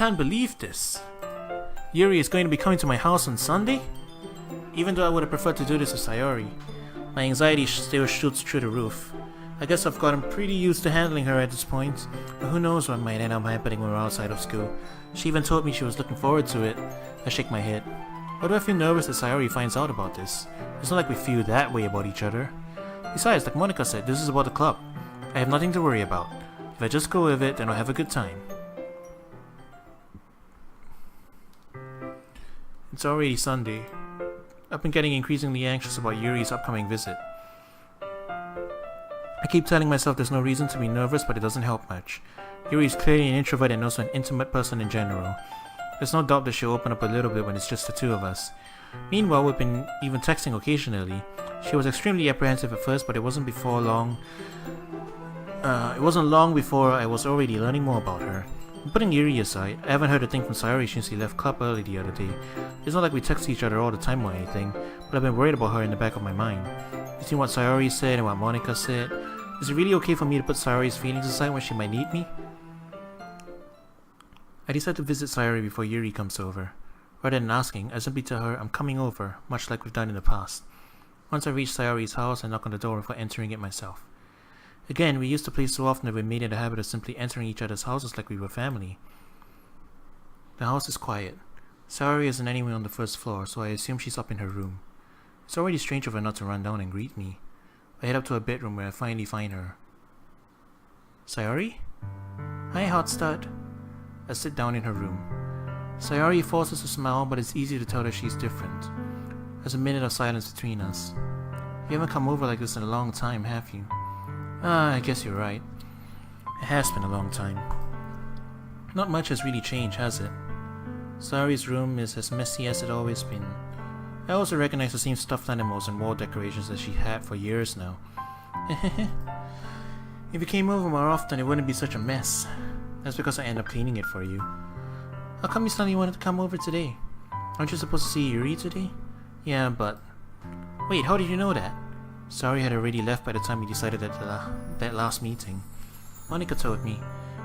can't believe this. Yuri is going to be coming to my house on Sunday? Even though I would have preferred to do this with Sayori, my anxiety still shoots through the roof. I guess I've gotten pretty used to handling her at this point, but who knows what might end up happening when we're outside of school. She even told me she was looking forward to it. I shake my head. Why do I feel nervous that Sayori finds out about this? It's not like we feel that way about each other. Besides, like Monica said, this is about the club. I have nothing to worry about. If I just go with it, then I'll have a good time. It's already Sunday. I've been getting increasingly anxious about Yuri's upcoming visit. I keep telling myself there's no reason to be nervous, but it doesn't help much. Yuri is clearly an introvert and also an intimate person in general. There's no doubt that she'll open up a little bit when it's just the two of us. Meanwhile, we've been even texting occasionally. She was extremely apprehensive at first, but it wasn't long before I was already learning more about her. Putting Yuri aside, I haven't heard a thing from Sayori since he left club early the other day. It's not like we text each other all the time or anything, but I've been worried about her in the back of my mind. Between what Sayori said and what Monica said, is it really okay for me to put Sayori's feelings aside when she might need me? I decide to visit Sayori before Yuri comes over. Rather than asking, I simply tell her I'm coming over, much like we've done in the past. Once I reach Sayori's house, I knock on the door before entering it myself. Again, we used to play so often that we made it a habit of simply entering each other's houses like we were family. The house is quiet. Sayori isn't anywhere on the first floor, so I assume she's up in her room. It's already strange of her not to run down and greet me. I head up to her bedroom where I finally find her. Sayori? Hi, hot stud. I sit down in her room. Sayori forces a smile, but it's easy to tell that she's different. There's a minute of silence between us. You haven't come over like this in a long time, have you? I guess you're right. It has been a long time. Not much has really changed, has it? Sayori's room is as messy as it's always been. I also recognize the same stuffed animals and wall decorations that she had for years now. If you came over more often, it wouldn't be such a mess. That's because I end up cleaning it for you. How come you suddenly wanted to come over today? Aren't you supposed to see Yuri today? Yeah, but... Wait, how did you know that? Sayori had already left by the time we decided that last meeting. Monica told me.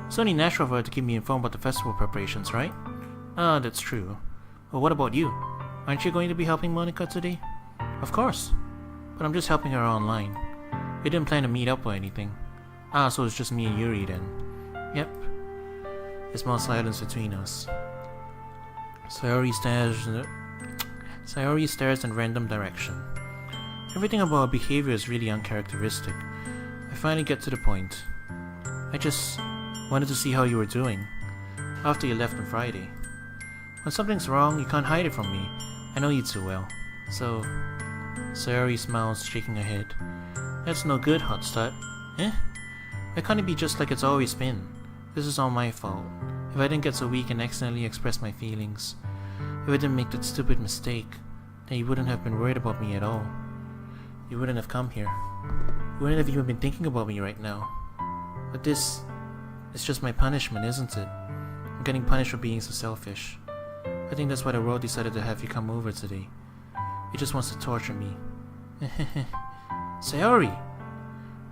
It's only natural for her to keep me informed about the festival preparations, right? Ah, that's true. Well, what about you? Aren't you going to be helping Monica today? Of course. But I'm just helping her online. We didn't plan to meet up or anything. Ah, so it's just me and Yuri then. Yep. There's more silence between us. Sayori stares in random direction. Everything about her behavior is really uncharacteristic. I finally get to the point. I just wanted to see how you were doing after you left on Friday. When something's wrong, you can't hide it from me. I know you too well. So... Sayori smiles, shaking her head. That's no good, hot stud. Eh? Why can't it be just like it's always been? This is all my fault. If I didn't get so weak and accidentally express my feelings, if I didn't make that stupid mistake, then you wouldn't have been worried about me at all. You wouldn't have come here. You wouldn't have even been thinking about me right now. But this... it's just my punishment, isn't it? I'm getting punished for being so selfish. I think that's why the world decided to have you come over today. It just wants to torture me. Sayori!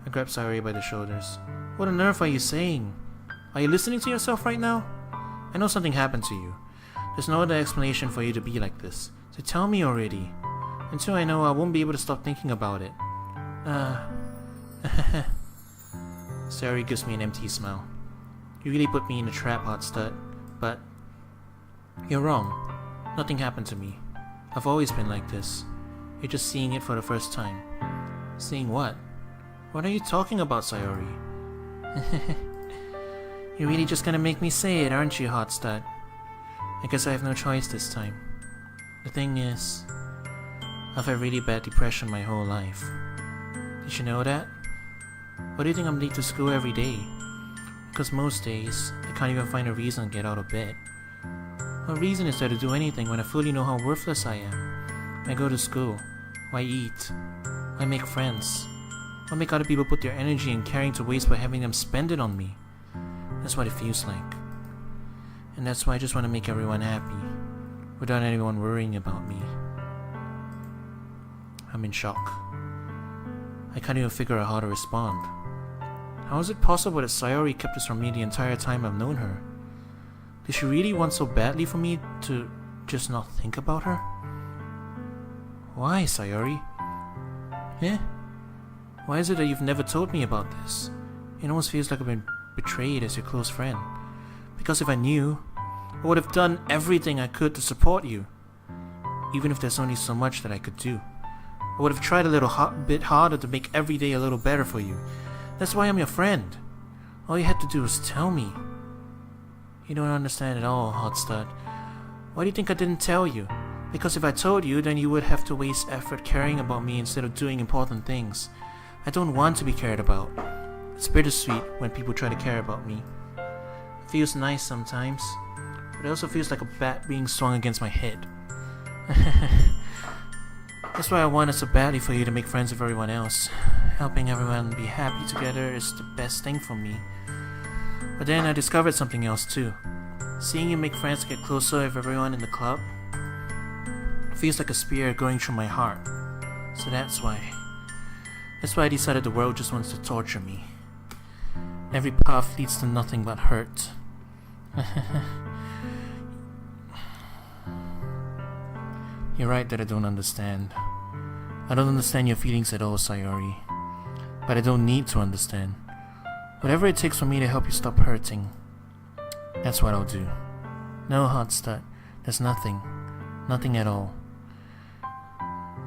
I grab Sayori by the shoulders. What on earth are you saying? Are you listening to yourself right now? I know something happened to you. There's no other explanation for you to be like this. So tell me already. Until I know, I won't be able to stop thinking about it. Sayori gives me an empty smile. You really put me in a trap, hot stud. But... you're wrong. Nothing happened to me. I've always been like this. You're just seeing it for the first time. Seeing what? What are you talking about, Sayori? You're really just gonna make me say it, aren't you, hot stud? I guess I have no choice this time. The thing is... I've had really bad depression my whole life. Did you know that? Why do you think I'm late to school every day? Because most days, I can't even find a reason to get out of bed. What reason is there to do anything when I fully know how worthless I am? I go to school. Why eat? Why make friends? Why make other people put their energy and caring to waste by having them spend it on me? That's what it feels like. And that's why I just want to make everyone happy, without anyone worrying about me. I'm in shock. I can't even figure out how to respond. How is it possible that Sayori kept this from me the entire time I've known her? Did she really want so badly for me to just not think about her? Why, Sayori? Eh? Why is it that you've never told me about this? It almost feels like I've been betrayed as your close friend. Because if I knew, I would have done everything I could to support you. Even if there's only so much that I could do. I would have tried a little bit harder to make every day a little better for you. That's why I'm your friend. All you had to do was tell me. You don't understand at all, Hotstad. Why do you think I didn't tell you? Because if I told you, then you would have to waste effort caring about me instead of doing important things. I don't want to be cared about. It's bittersweet when people try to care about me. It feels nice sometimes, but it also feels like a bat being swung against my head. That's why I wanted so badly for you to make friends with everyone else. Helping everyone be happy together is the best thing for me. But then I discovered something else too. Seeing you make friends get closer with everyone in the club feels like a spear going through my heart. So that's why I decided the world just wants to torture me. Every path leads to nothing but hurt. You're right that I don't understand. I don't understand your feelings at all, Sayori. But I don't need to understand. Whatever it takes for me to help you stop hurting, that's what I'll do. No, Hotstad, there's nothing. Nothing at all.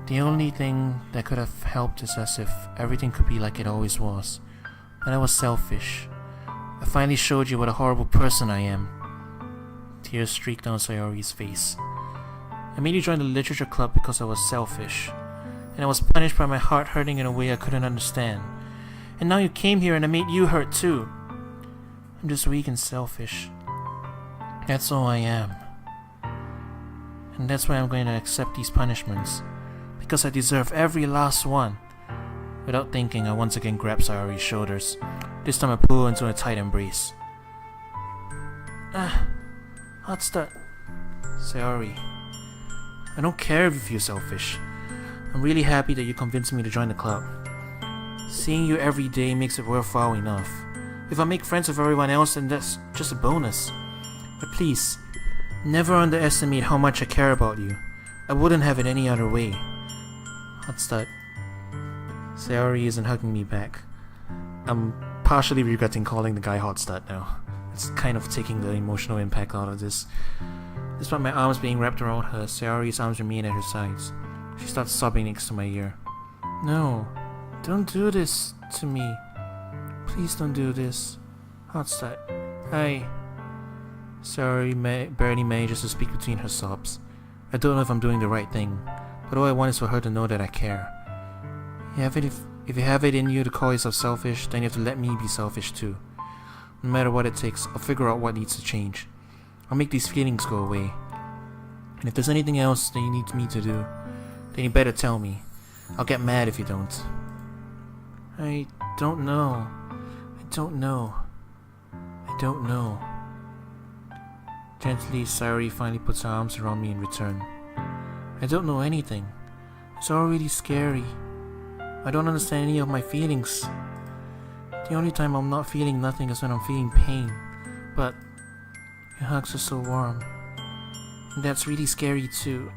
The only thing that could have helped is as if everything could be like it always was. But I was selfish. I finally showed you what a horrible person I am. Tears streaked down Sayori's face. I made you join the literature club because I was selfish. And I was punished by my heart hurting in a way I couldn't understand. And now you came here and I made you hurt too. I'm just weak and selfish. That's all I am. And that's why I'm going to accept these punishments. Because I deserve every last one. Without thinking, I once again grabbed Sayori's shoulders. This time I pulled her into a tight embrace. Hotstad. Sayori. I don't care if you feel selfish. I'm really happy that you convinced me to join the club. Seeing you every day makes it worthwhile enough. If I make friends with everyone else, then that's just a bonus. But please, never underestimate how much I care about you. I wouldn't have it any other way. Hotstad. Sayori isn't hugging me back. I'm partially regretting calling the guy Hotstad now. It's kind of taking the emotional impact out of this. Despite my arms being wrapped around her, Sayori's arms remain at her sides. She starts sobbing next to my ear. No, don't do this to me. Please don't do this. Hotstad. Sayori barely manages to speak between her sobs. I don't know if I'm doing the right thing, but all I want is for her to know that I care. If you have it in you to call yourself selfish, then you have to let me be selfish too. No matter what it takes, I'll figure out what needs to change. I'll make these feelings go away. And if there's anything else that you need me to do, then you better tell me. I'll get mad if you don't. I don't know. Gently, Sayori finally puts her arms around me in return. I don't know anything. It's all really scary. I don't understand any of my feelings. The only time I'm not feeling nothing is when I'm feeling pain. But your hugs are so warm. And that's really scary too.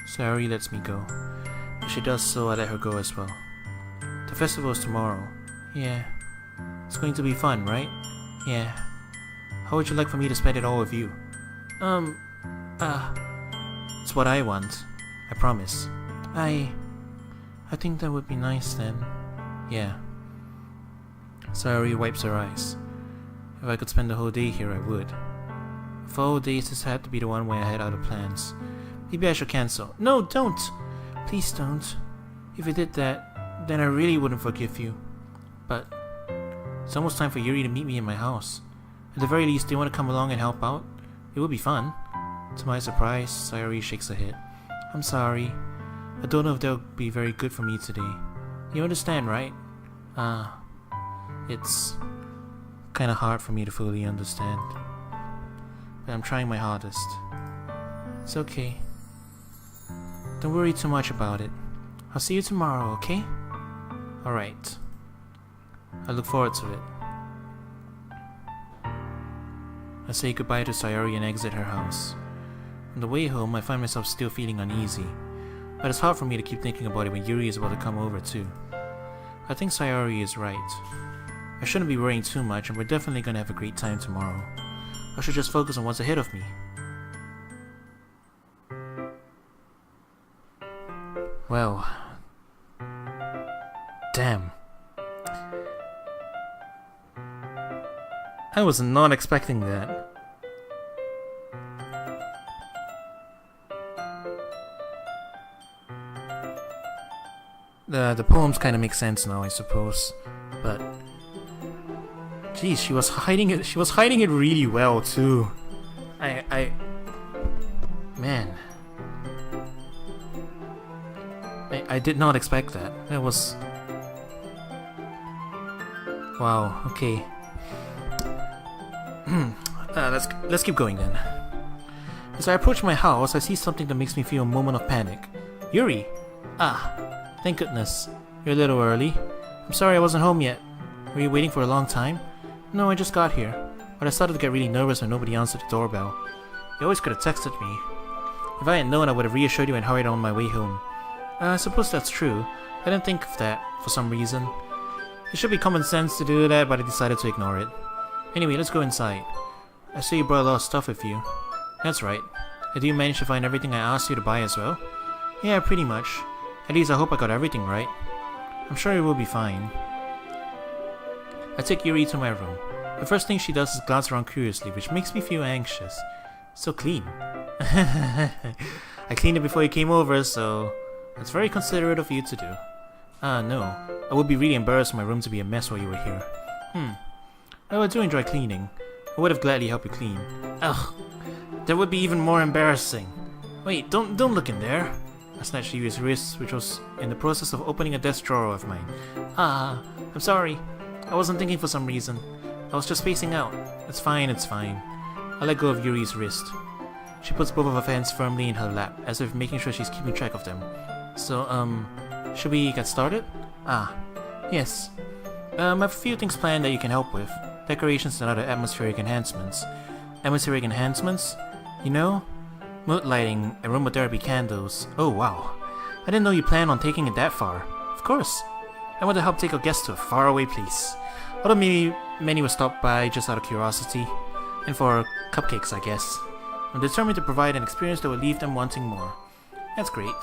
Sayori lets me go. If she does so, I let her go as well. The festival is tomorrow. Yeah. It's going to be fun, right? Yeah. How would you like for me to spend it all with you? It's what I want. I promise. I think that would be nice then. Yeah. Sayori wipes her eyes. If I could spend the whole day here, I would. For all days, this had to be the one where I had other plans. Maybe I should cancel. No, don't! Please don't. If you did that, then I really wouldn't forgive you. But it's almost time for Yuri to meet me in my house. At the very least, they want to come along and help out. It would be fun. To my surprise, Sayori shakes her head. I'm sorry. I don't know if they'll be very good for me today. You understand, right? It's kinda hard for me to fully understand. But I'm trying my hardest. It's okay. Don't worry too much about it. I'll see you tomorrow, okay? Alright. I look forward to it. I say goodbye to Sayori and exit her house. On the way home, I find myself still feeling uneasy, but it's hard for me to keep thinking about it when Yuri is about to come over too. I think Sayori is right. I shouldn't be worrying too much, and we're definitely gonna have a great time tomorrow. I should just focus on what's ahead of me. Well... damn. I was not expecting that. The poems kind of make sense now, I suppose, but geez, she was hiding it. She was hiding it really well too. Man, I did not expect that. That was wow. Okay. Let's keep going then. As I approach my house, I see something that makes me feel a moment of panic. Yuri! Ah, thank goodness. You're a little early. I'm sorry I wasn't home yet. Were you waiting for a long time? No, I just got here. But I started to get really nervous when nobody answered the doorbell. You always could have texted me. If I had known, I would have reassured you and hurried on my way home. I suppose that's true. I didn't think of that for some reason. It should be common sense to do that, but I decided to ignore it. Anyway, let's go inside. I see you brought a lot of stuff with you. That's right. Did you manage to find everything I asked you to buy as well? Yeah, pretty much. At least I hope I got everything right. I'm sure it will be fine. I take Yuri to my room. The first thing she does is glance around curiously, which makes me feel anxious. So clean. I cleaned it before you came over, so that's very considerate of you to do. No. I would be really embarrassed for my room to be a mess while you were here. Well, I do enjoy cleaning. I would have gladly helped you clean. Ugh. That would be even more embarrassing. Wait, don't look in there. I snatched Yuri's wrist, which was in the process of opening a desk drawer of mine. I'm sorry. I wasn't thinking for some reason. I was just spacing out. It's fine, it's fine. I let go of Yuri's wrist. She puts both of her hands firmly in her lap, as if making sure she's keeping track of them. So, should we get started? Yes. I have a few things planned that you can help with. Decorations and other atmospheric enhancements. Atmospheric enhancements? You know? Mood lighting, aromatherapy candles. Oh wow. I didn't know you planned on taking it that far. Of course. I want to help take our guests to a faraway place. Although maybe many will stop by just out of curiosity. And for cupcakes, I guess. I'm determined to provide an experience that will leave them wanting more. That's great.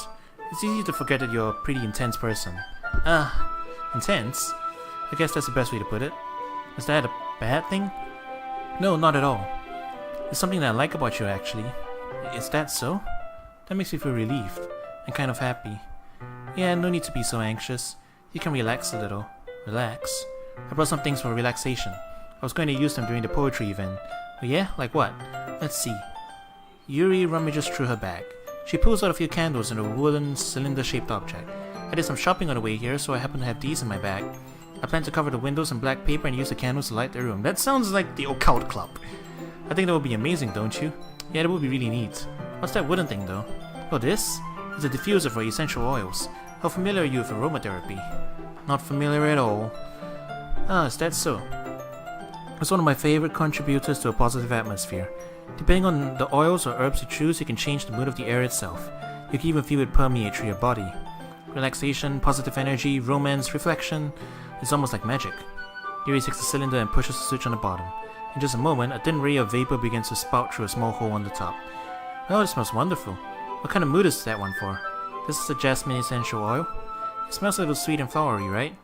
It's easy to forget that you're a pretty intense person. Intense? I guess that's the best way to put it. Is that a bad thing? No, not at all. It's something that I like about you, actually. Is that so? That makes me feel relieved and kind of happy. Yeah, no need to be so anxious. You can relax a little. Relax? I brought some things for relaxation. I was going to use them during the poetry event. Oh yeah? Like what? Let's see. Yuri rummages through her bag. She pulls out a few candles in a wooden cylinder-shaped object. I did some shopping on the way here, so I happen to have these in my bag. I plan to cover the windows in black paper and use the candles to light the room. That sounds like the occult club. I think that would be amazing, don't you? Yeah, that would be really neat. What's that wooden thing, though? Oh, this? It's a diffuser for essential oils. How familiar are you with aromatherapy? Not familiar at all. Is that so? It's one of my favorite contributors to a positive atmosphere. Depending on the oils or herbs you choose, you can change the mood of the air itself. You can even feel it permeate through your body. Relaxation, positive energy, romance, reflection. It's almost like magic. Yuri takes the cylinder and pushes the switch on the bottom. In just a moment, a thin ray of vapor begins to spout through a small hole on the top. Oh, it smells wonderful. What kind of mood is that one for? This is a jasmine essential oil. It smells a little sweet and flowery, right?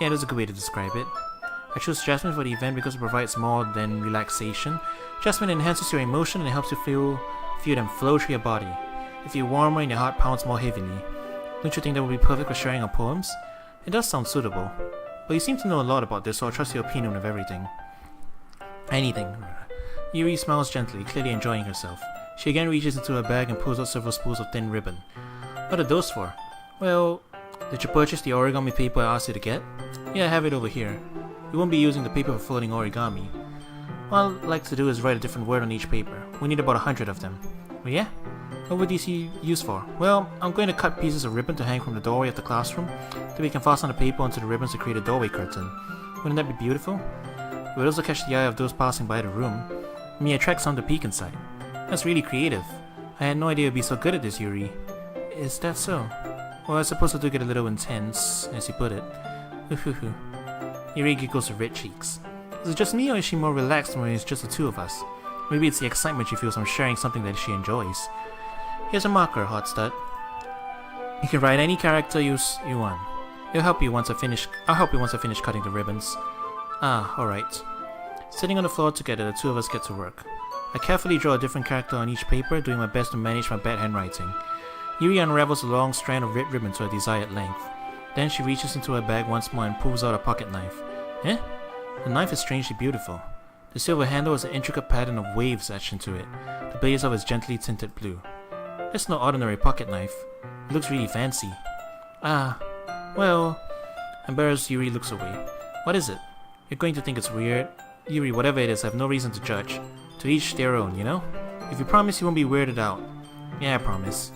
Yeah, that's a good way to describe it. I chose jasmine for the event because it provides more than relaxation. Jasmine enhances your emotion and it helps you feel them flow through your body. You feel warmer and your heart pounds more heavily. Don't you think that would be perfect for sharing our poems? It does sound suitable. But you seem to know a lot about this, so I'll trust your opinion of everything. Anything. Yuri smiles gently, clearly enjoying herself. She again reaches into her bag and pulls out several spools of thin ribbon. What are those for? Well, did you purchase the origami paper I asked you to get? Yeah, I have it over here. We won't be using the paper for floating origami. All I'd like to do is write a different word on each paper. We need about 100 of them. Oh yeah? What would these be used for? Well, I'm going to cut pieces of ribbon to hang from the doorway of the classroom, so we can fasten the paper onto the ribbons to create a doorway curtain. Wouldn't that be beautiful? It would also catch the eye of those passing by the room. may attract some to peek inside. That's really creative. I had no idea you'd be so good at this, Yuri. Is that so? Well, I suppose I do get a little intense, as you put it. Yuri giggles her red cheeks. Is it just me, or is she more relaxed when it's just the two of us? Maybe it's the excitement she feels from sharing something that she enjoys. Here's a marker, hot stud. You can write any character you want. I'll help you once I finish cutting the ribbons. Ah, alright. Sitting on the floor together, the two of us get to work. I carefully draw a different character on each paper, doing my best to manage my bad handwriting. Yuri unravels a long strand of red ribbon to a desired length. Then she reaches into her bag once more and pulls out a pocket knife. Eh? The knife is strangely beautiful. The silver handle has an intricate pattern of waves etched into it. The blades of it is gently tinted blue. It's no ordinary pocket knife. It looks really fancy. Ah, well... Embarrassed, Yuri looks away. What is it? You're going to think it's weird. Yuri, whatever it is, I have no reason to judge. To each their own, you know? If you promise you won't be weirded out. Yeah, I promise.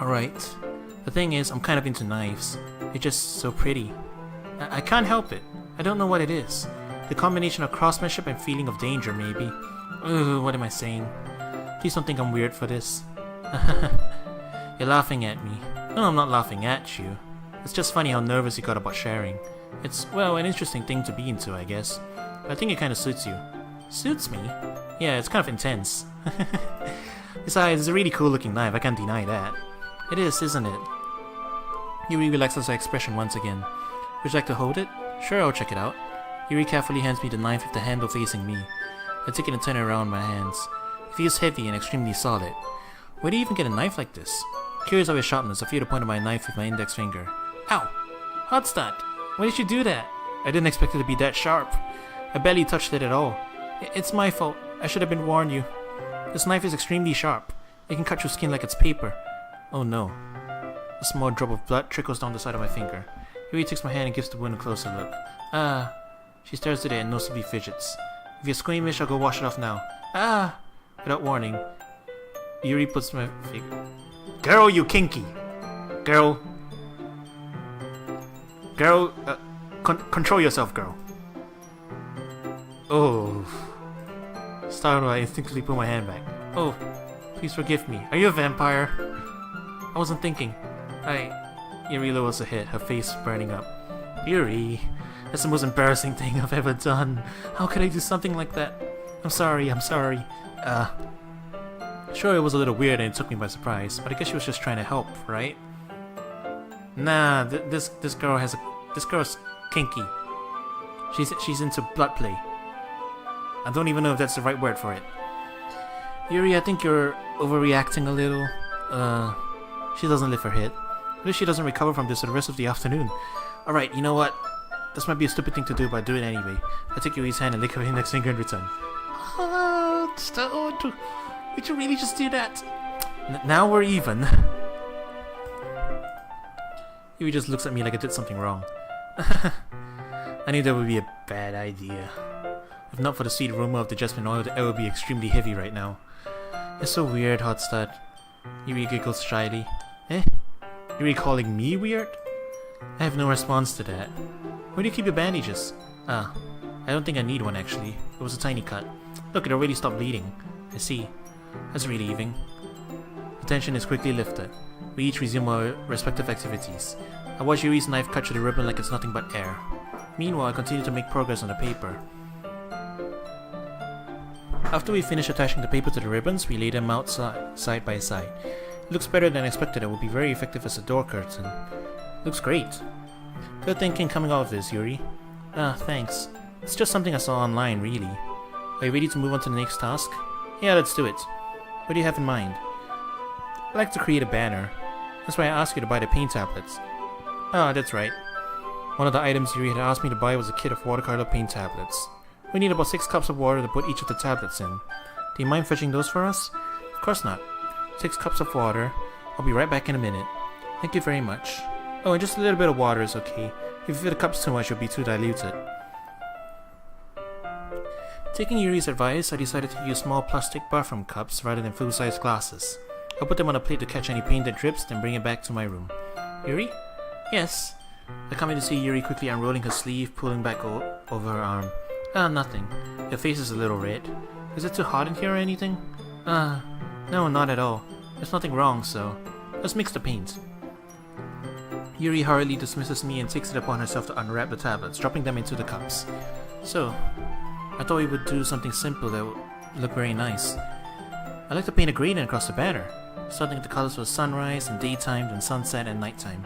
Alright. The thing is, I'm kind of into knives. They're just so pretty. I can't help it. I don't know what it is. The combination of craftsmanship and feeling of danger, maybe. Ugh, what am I saying? Please don't think I'm weird for this. You're laughing at me. No, I'm not laughing at you. It's just funny how nervous you got about sharing. It's, well, an interesting thing to be into, I guess. But I think it kind of suits you. Suits me? Yeah, it's kind of intense. Besides, it's a really cool looking knife, I can't deny that. It is, isn't it? Yuri relaxes her expression once again. Would you like to hold it? Sure, I'll check it out. Yuri carefully hands me the knife with the handle facing me. I take it and turn it around in my hands. It feels heavy and extremely solid. Where do you even get a knife like this? Curious of its sharpness, I feel the point of my knife with my index finger. Ow! Hot start! Why did you do that? I didn't expect it to be that sharp. I barely touched it at all. It's my fault. I should have been warned you. This knife is extremely sharp. It can cut your skin like it's paper. Oh no. A small drop of blood trickles down the side of my finger. Yuri takes my hand and gives the wound a closer look. Ah. She stares at it and noticeably fidgets. If you're squeamish, I'll go wash it off now. Ah! Without warning, Yuri puts my feet. Girl, you kinky! Girl. Girl, control yourself, girl. Oh. Startled, I instinctively put my hand back. Oh, please forgive me. Are you a vampire? I wasn't thinking. Yuri lowers her head, her face burning up. Yuri, that's the most embarrassing thing I've ever done. How could I do something like that? I'm sorry. Sure, it was a little weird and it took me by surprise, but I guess she was just trying to help, right? Nah, this girl's kinky. She's into blood play. I don't even know if that's the right word for it. Yuri, I think you're overreacting a little. She doesn't lift her head. What if she doesn't recover from this for the rest of the afternoon? Alright, you know what? This might be a stupid thing to do, but I do it anyway. I take Yuri's hand and lick her index finger in return. Would you really just do that? Now we're even. Yuri just looks at me like I did something wrong. I knew that would be a bad idea. If not for the sweet aroma of the jasmine oil, the air would be extremely heavy right now. It's so weird, hot stud. Yuri giggles shyly. Eh? Yuri calling me weird? I have no response to that. Where do you keep your bandages? Ah, I don't think I need one actually. It was a tiny cut. Look, it already stopped bleeding. I see. That's relieving. The tension is quickly lifted. We each resume our respective activities. I watch Yuri's knife cut through the ribbon like it's nothing but air. Meanwhile, I continue to make progress on the paper. After we finish attaching the paper to the ribbons, we lay them out side by side. It looks better than expected and will be very effective as a door curtain. Looks great. Good thinking coming out of this, Yuri. Ah, thanks. It's just something I saw online, really. Are you ready to move on to the next task? Yeah, let's do it. What do you have in mind? I'd like to create a banner. That's why I asked you to buy the paint tablets. Ah, that's right. One of the items Yuri had asked me to buy was a kit of watercolor paint tablets. We need about 6 cups of water to put each of the tablets in. Do you mind fetching those for us? Of course not. 6 cups of water. I'll be right back in a minute. Thank you very much. Oh, and just a little bit of water is okay. If you fill the cups too much, you'll be too diluted. Taking Yuri's advice, I decided to use small plastic bathroom cups rather than full-size glasses. I'll put them on a plate to catch any paint that drips, then bring it back to my room. Yuri? Yes? I come in to see Yuri quickly unrolling her sleeve, pulling back over her arm. Ah, nothing. Your face is a little red. Is it too hot in here or anything? No, not at all. There's nothing wrong, so let's mix the paint. Yuri hurriedly dismisses me and takes it upon herself to unwrap the tablets, dropping them into the cups. So, I thought we would do something simple that would look very nice. I'd like to paint a gradient across the banner, starting with the colors for sunrise and daytime, then sunset and nighttime.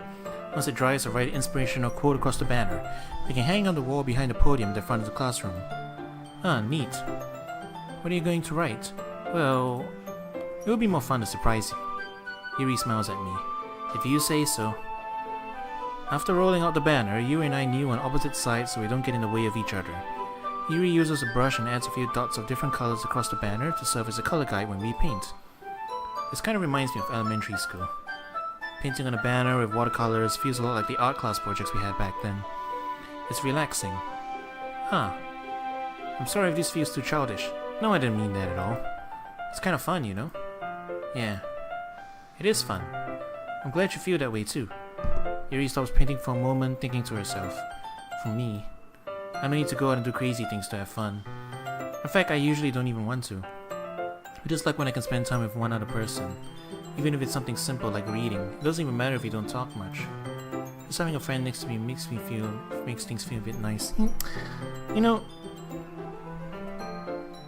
Once it dries, I'll write an inspirational quote across the banner. We can hang on the wall behind the podium at the front of the classroom. Neat. What are you going to write? Well, it would be more fun to surprise you. Yuri smiles at me. If you say so. After rolling out the banner, Yuri and I kneel on opposite sides so we don't get in the way of each other. Yuri uses a brush and adds a few dots of different colors across the banner to serve as a color guide when we paint. This kind of reminds me of elementary school. Painting on a banner with watercolors feels a lot like the art class projects we had back then. It's relaxing. I'm sorry if this feels too childish. No, I didn't mean that at all. It's kind of fun, you know? Yeah. It is fun. I'm glad you feel that way too. Yuri stops painting for a moment, thinking to herself. For me, I don't need to go out and do crazy things to have fun. In fact, I usually don't even want to. I just like when I can spend time with one other person. Even if it's something simple like reading. It doesn't even matter if you don't talk much. Just having a friend next to me makes things feel a bit nice. You know,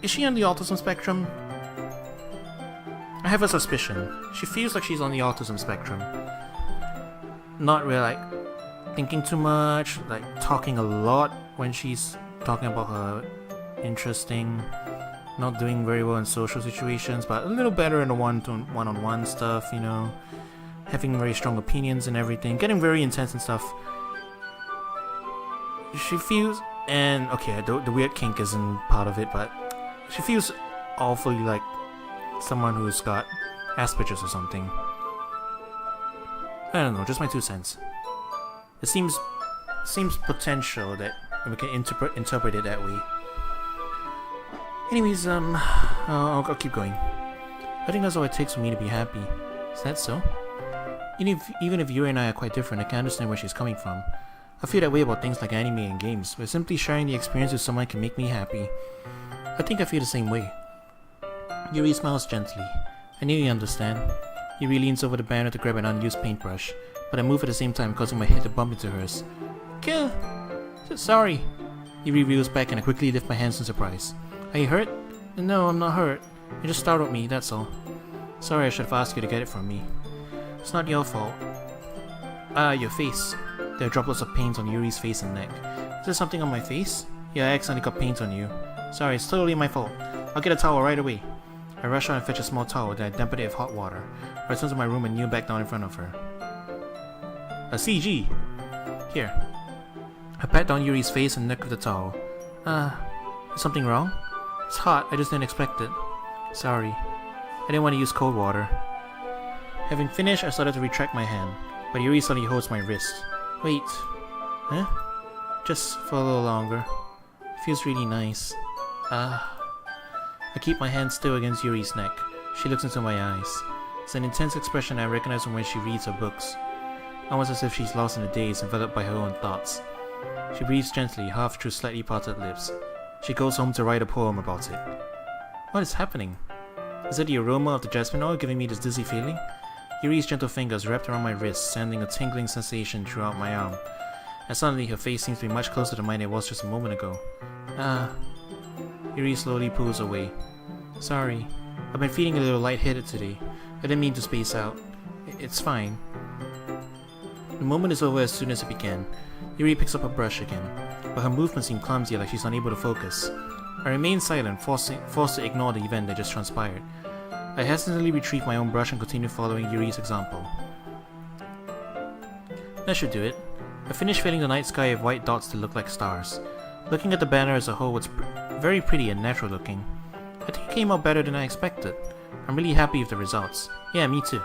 is she on the autism spectrum? I have a suspicion. She feels like she's on the autism spectrum. Not really like thinking too much, like talking a lot when she's talking about her interesting, not doing very well in social situations, but a little better in the one-on-one stuff, you know, having very strong opinions and everything, getting very intense and stuff. She feels, and okay, the weird kink isn't part of it, but she feels awfully like someone who's got Asperger's or something. I don't know, just my 2 cents. It seems potential that we can interpret it that way. Anyways, I'll keep going. I think that's all it takes for me to be happy. Is that so? Even if Yuri and I are quite different, I can understand where she's coming from. I feel that way about things like anime and games, where simply sharing the experience with someone can make me happy. I think I feel the same way. Yuri smiles gently. I knew you understand. Yuri leans over the banner to grab an unused paintbrush, but I move at the same time, causing my head to bump into hers. Kill! Sorry! Yuri reels back and I quickly lift my hands in surprise. Are you hurt? No, I'm not hurt. You just startled me, that's all. Sorry, I should have asked you to get it from me. It's not your fault. Your face. There are droplets of paint on Yuri's face and neck. Is there something on my face? Yeah, I accidentally got paint on you. Sorry, it's totally my fault. I'll get a towel right away. I rush out and fetch a small towel, then I dampen it with hot water. I return to my room and kneel back down in front of her. A CG! Here. I pat down Yuri's face and neck with the towel. Is something wrong? It's hot, I just didn't expect it. Sorry. I didn't want to use cold water. Having finished, I started to retract my hand, but Yuri suddenly holds my wrist. Wait. Huh? Just for a little longer. It feels really nice. I keep my hand still against Yuri's neck. She looks into my eyes. It's an intense expression I recognize from when she reads her books. Almost as if she's lost in a daze, enveloped by her own thoughts. She breathes gently, half through slightly parted lips. She goes home to write a poem about it. What is happening? Is it the aroma of the jasmine oil giving me this dizzy feeling? Yuri's gentle fingers wrapped around my wrist, sending a tingling sensation throughout my arm. And suddenly her face seems to be much closer to mine than it was just a moment ago. Yuri slowly pulls away. Sorry, I've been feeling a little lightheaded today. I didn't mean to space out. It's fine. The moment is over as soon as it began. Yuri picks up her brush again, but her movements seem clumsy, like she's unable to focus. I remain silent, forced to ignore the event that just transpired. I hesitantly retrieve my own brush and continue following Yuri's example. That should do it. I finished filling the night sky with white dots to look like stars. Looking at the banner as a whole, it's very pretty and natural looking. I think it came out better than I expected. I'm really happy with the results. Yeah, me too.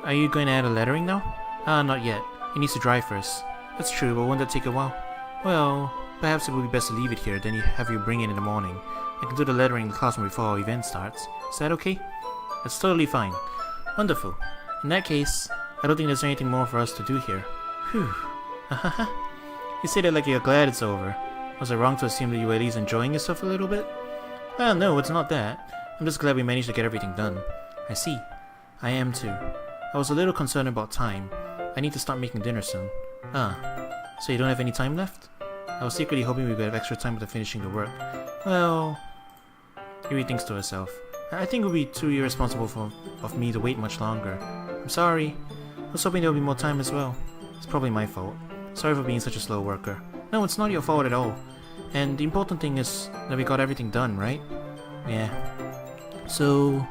Are you going to add a lettering now? Not yet. It needs to dry first. That's true, but won't that take a while? Well, perhaps it would be best to leave it here, then have you bring it in the morning. I can do the lettering in the classroom before our event starts. Is that okay? That's totally fine. Wonderful. In that case, I don't think there's anything more for us to do here. Whew. You say that like you're glad it's over. Was I wrong to assume that you were at least enjoying yourself a little bit? Well, no, it's not that. I'm just glad we managed to get everything done. I see. I am too. I was a little concerned about time. I need to start making dinner soon. Ah, so you don't have any time left? I was secretly hoping we would have extra time after finishing the work. Well... Yuri thinks to herself. I think it would be too irresponsible of me to wait much longer. I'm sorry. I was hoping there would be more time as well. It's probably my fault. Sorry for being such a slow worker. No, it's not your fault at all. And the important thing is that we got everything done, right? Yeah. So...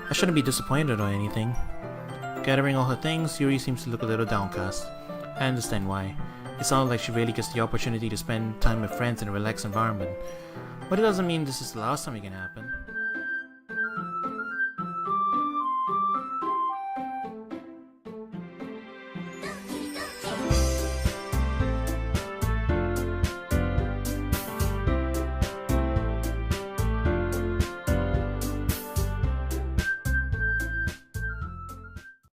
I shouldn't be disappointed or anything. Gathering all her things, Yuri seems to look a little downcast. I understand why. It sounds like she really gets the opportunity to spend time with friends in a relaxed environment. But it doesn't mean this is the last time it can happen.